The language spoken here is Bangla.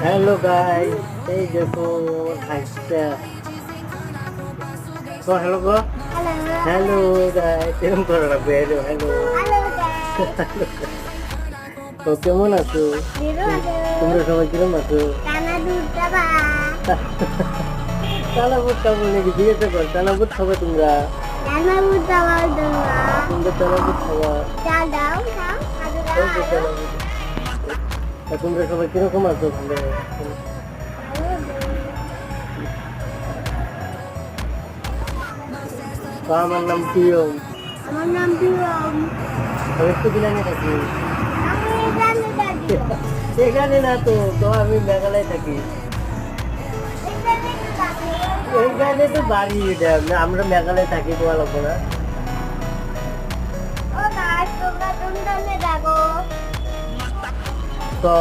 Hello guys, hey Joko, Aisha. Oh hello go. Halo. Hello guys, এরকম করো না hello hello. Halo guys. তো কেমন আছো? Biru aduh. তোমরা সবাই কিরকম আছো? Karena duta pak. চালাবুট খাবো নাকি জিজ্ঞাসা কর চালাবুট খাবে তোমরা? Karena duta pak dulu. তোমরা চালাবুট খাওয়া Cadau, kau. Aduh ওই যে kau. চালাবুট। তা তোমরা সবাই কিরকম আছো ভালো? তো আমার নাম প্রিয়ম, আমার নাম প্রিয়ম। আমি একটু বিলানে থাকি। আমি এখানে থাকি। এখানে না তো, তো আমি মেঘালয় থাকি। এখানে থাকি। এইখানে তো বাড়ি এটা, আমরা মেঘালয় থাকি বলবো না। ও গাছ তোমরা কোনখানে থাকো? তো